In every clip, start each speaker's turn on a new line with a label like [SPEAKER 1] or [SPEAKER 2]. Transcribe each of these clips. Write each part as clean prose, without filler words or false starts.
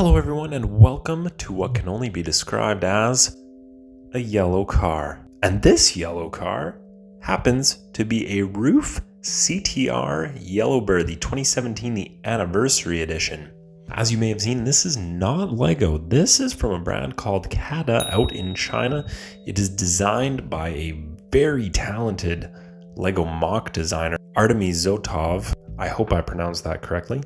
[SPEAKER 1] Hello everyone and welcome to what can only be described as a yellow car. And this yellow car happens to be a RUF CTR Yellowbird, the 2017, the anniversary edition. As you may have seen, this is not Lego. This is from a brand called CaDA out in China. It is designed by a very talented Lego mock designer, Artemis Zotov. I hope I pronounced that correctly.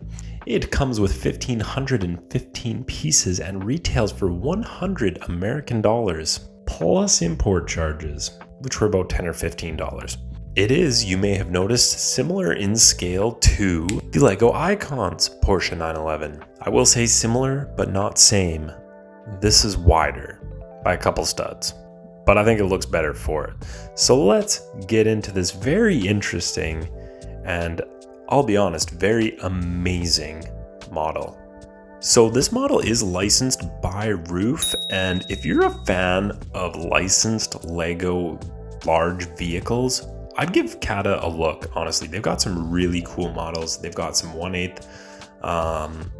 [SPEAKER 1] It comes with 1,515 pieces and retails for 100 American dollars, plus import charges, which were about $10 or $15. It is, you may have noticed, similar in scale to the Lego Icons Porsche 911. I will say similar, but not same. This is wider by a couple studs, but I think it looks better for it. So let's get into this very interesting and, I'll be honest, very amazing model. So this model is licensed by RUF, and if you're a fan of licensed Lego large vehicles, I'd give CaDA a look, honestly. They've got some really cool models. They've got some 1/8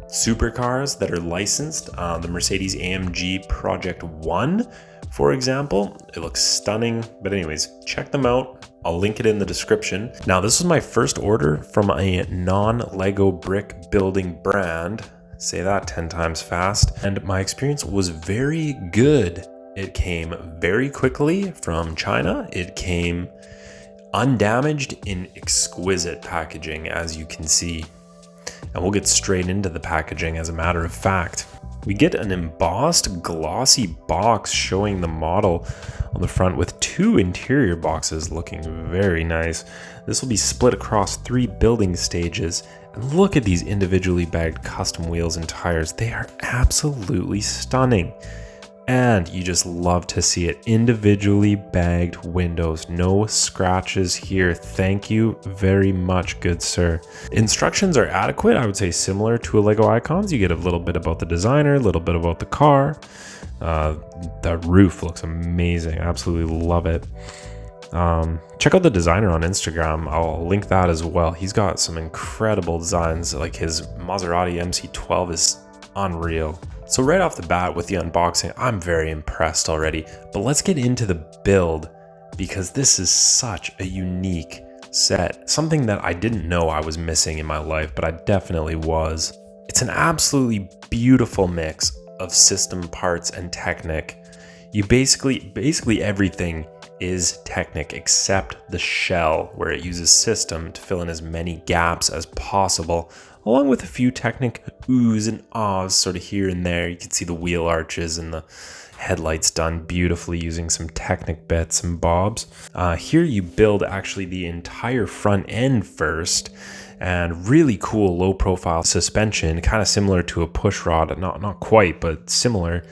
[SPEAKER 1] supercars that are licensed. The Mercedes AMG Project 1, for example. It looks stunning, but anyways, check them out. I'll link it in the description. Now, this was my first order from a non-Lego brick building brand. Say that 10 times fast. And my experience was very good. It came very quickly from China. It came undamaged in exquisite packaging, as you can see. And we'll get straight into the packaging as a matter of fact. We get an embossed glossy box showing the model on the front with 2 interior boxes looking very nice. This will be split across 3 building stages. And look at these individually bagged custom wheels and tires. They are absolutely stunning. And you just love to see it. Individually bagged windows. No scratches here. Thank you very much, good sir. Instructions are adequate. I would say similar to a Lego Icons. You get a little bit about the designer, a little bit about the car. The roof looks amazing. I absolutely love it. Check out the designer on Instagram. I'll link that as well. He's got some incredible designs. Like his Maserati MC12 is unreal. So right off the bat with the unboxing, I'm very impressed already, but let's get into the build because this is such a unique set, something that I didn't know I was missing in my life, but I definitely was. It's an absolutely beautiful mix of system parts and Technic. You basically everything is Technic except the shell, where it uses system to fill in as many gaps as possible, along with a few Technic oohs and ahs sort of here and there. You can see the wheel arches and the headlights done beautifully using some Technic bits and bobs. Here you build actually the entire front end first, and really cool low profile suspension, kind of similar to a push rod, not quite, but similar.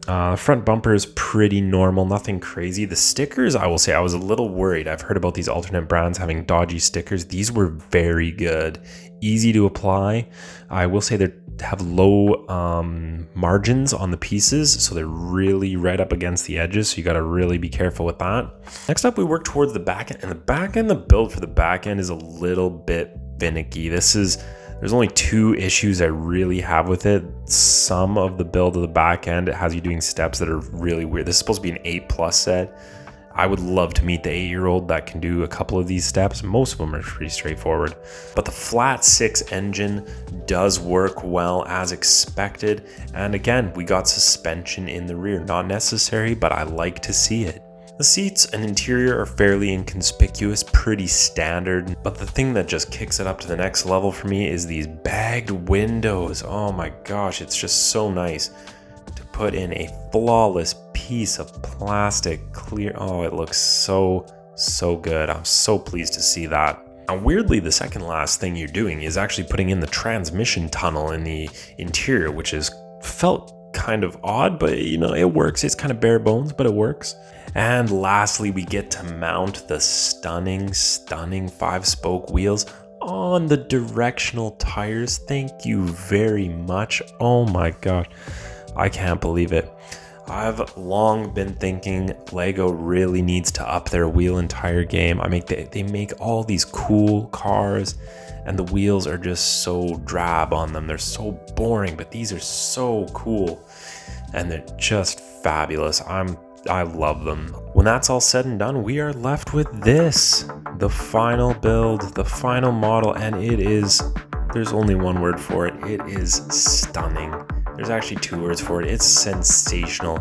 [SPEAKER 1] Front bumper is pretty normal, nothing crazy. The stickers, I will say, I was a little worried. I've heard about these alternate brands having dodgy stickers. These were very good, easy to apply. I will say they have low margins on the pieces, so they're really right up against the edges, so you got to really be careful with that. Next up, we work towards the back end, and the back end, the build for the back end is a little bit finicky. There's only 2 issues I really have with it. Some of the build of the back end, it has you doing steps that are really weird. This is supposed to be an 8+ set. I would love to meet the 8-year-old that can do a couple of these steps. Most of them are pretty straightforward. But the flat 6 engine does work well as expected. And again, we got suspension in the rear. Not necessary, but I like to see it. The seats and interior are fairly inconspicuous, pretty standard, but the thing that just kicks it up to the next level for me is these bagged windows. Oh my gosh, it's just so nice to put in a flawless piece of plastic clear. Oh, it looks so good. I'm so pleased to see that. Now, weirdly, the second last thing you're doing is actually putting in the transmission tunnel in the interior, which is felt kind of odd, but you know, it works. It's kind of bare bones, but it works. And lastly, we get to mount the stunning 5-spoke wheels on the directional tires. Thank you very much. Oh my gosh, I can't believe it. I've long been thinking Lego really needs to up their wheel and tire game. They make all these cool cars and the wheels are just so drab on them. They're so boring, but these are so cool, and they're just fabulous. I love them. When that's all said and done, we are left with this, the final build, the final model, and it is, there's only one word for it. It is stunning. There's actually 2 words for it. It's sensational.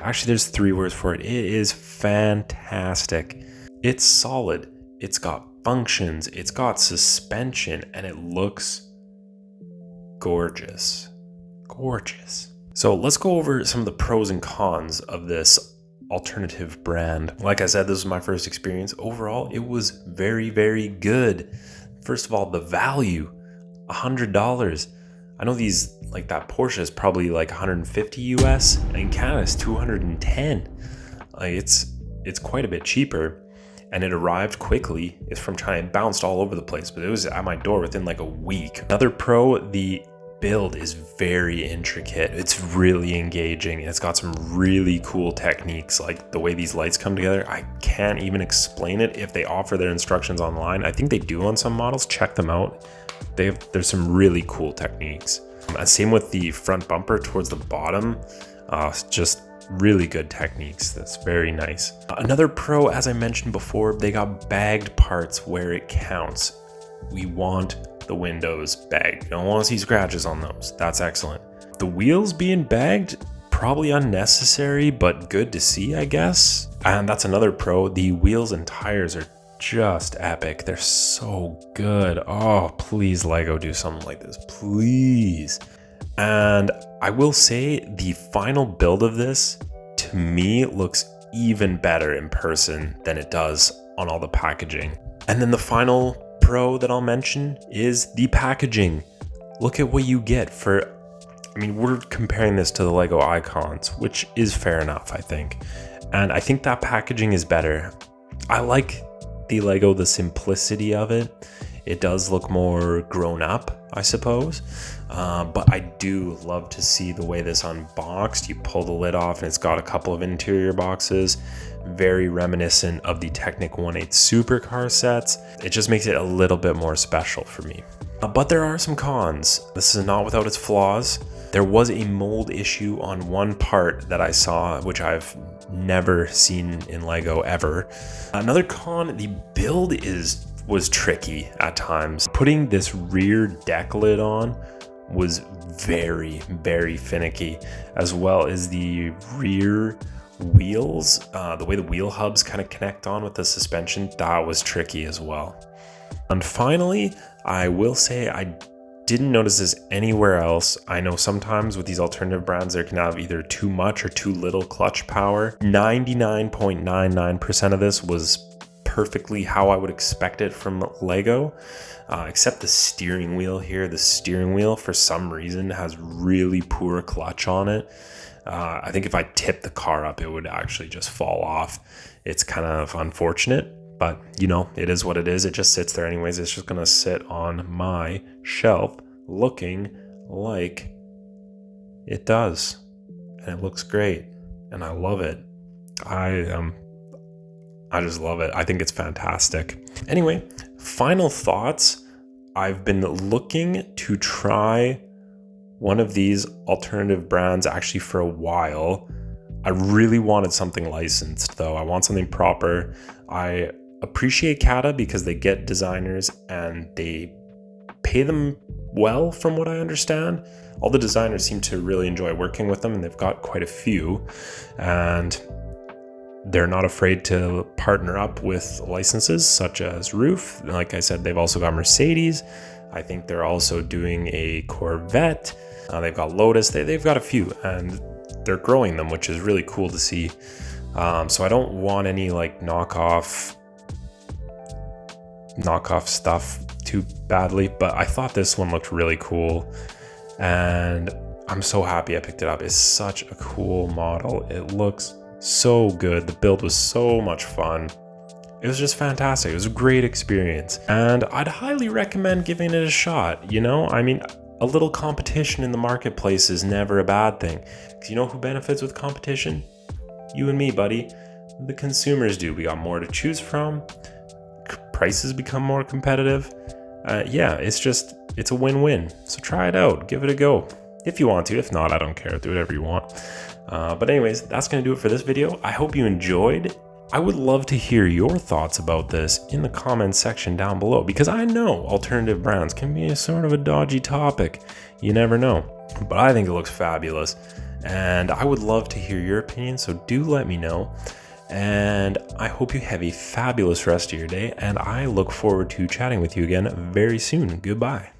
[SPEAKER 1] Actually, there's 3 words for it. It is fantastic. It's solid. It's got functions. It's got suspension, and it looks gorgeous. Gorgeous. So let's go over some of the pros and cons of this alternative brand. Like I said, this was my first experience. Overall, it was very, very good. First of all, the value, $100. I know these, like that Porsche is probably like 150 US, and in Canada it's 210. Like it's quite a bit cheaper, and it arrived quickly. It's from China. It bounced all over the place, but it was at my door within like a week. Another pro, the build is very intricate. It's really engaging. It's got some really cool techniques, like the way these lights come together. I can't even explain it. If they offer their instructions online, I think they do on some models. Check them out. There's some really cool techniques. Same with the front bumper towards the bottom. Just really good techniques. That's very nice. Another pro, as I mentioned before, they got bagged parts where it counts. We want the windows bagged. You don't want to see scratches on those. That's excellent. The wheels being bagged, probably unnecessary, but good to see, I guess. And that's another pro. The wheels and tires are just epic. They're so good. Oh, please, Lego, do something like this, please. And I will say the final build of this, to me, looks even better in person than it does on all the packaging. And then the final pro that I'll mention is the packaging. Look at what you get for, I mean, we're comparing this to the Lego Icons, which is fair enough, I think. And I think that packaging is better. I like the Lego, the simplicity of it. It does look more grown up, I suppose. But I do love to see the way this unboxed. You pull the lid off and it's got a couple of interior boxes, very reminiscent of the Technic 1.8 supercar sets. It just makes it a little bit more special for me. But there are some cons. This is not without its flaws. There was a mold issue on one part that I saw, which I've never seen in Lego ever. Another con, the build was tricky at times. Putting this rear deck lid on was very, very finicky, as well as the rear wheels, the way the wheel hubs kind of connect on with the suspension, that was tricky as well. And finally, I will say I didn't notice this anywhere else. I know sometimes with these alternative brands, there can have either too much or too little clutch power. 99.99% of this was perfectly how I would expect it from Lego, except the steering wheel here. The steering wheel, for some reason, has really poor clutch on it. I think if I tipped the car up, it would actually just fall off. It's kind of unfortunate, but you know, it is what it is. It just sits there anyways. It's just gonna sit on my shelf looking like it does, and it looks great, and I love it. I just love it. I think it's fantastic. Anyway, final thoughts. I've been looking to try one of these alternative brands actually for a while. I really wanted something licensed though. I want something proper. I appreciate CaDA because they get designers and they pay them well, from what I understand. All the designers seem to really enjoy working with them, and they've got quite a few, and they're not afraid to partner up with licenses such as RUF. Like I said, they've also got Mercedes. I think they're also doing a Corvette. They've got Lotus. They've got a few, and they're growing them, which is really cool to see. So I don't want any like knockoff stuff too badly, but I thought this one looked really cool, and I'm so happy I picked it up. It's such a cool model. It looks so good. The build was so much fun. It was just fantastic. It was a great experience, and I'd highly recommend giving it a shot. You know, I mean, a little competition in the marketplace is never a bad thing, because you know who benefits with competition? You and me, buddy. The consumers do. We got more to choose from. Prices become more competitive, yeah, it's a win-win. So try it out, give it a go. If you want to, if not, I don't care, do whatever you want. But anyways, that's gonna do it for this video. I hope you enjoyed. I would love to hear your thoughts about this in the comments section down below, because I know alternative brands can be a sort of a dodgy topic. You never know, but I think it looks fabulous and I would love to hear your opinion. So do let me know. And I hope you have a fabulous rest of your day, and I look forward to chatting with you again very soon. Goodbye.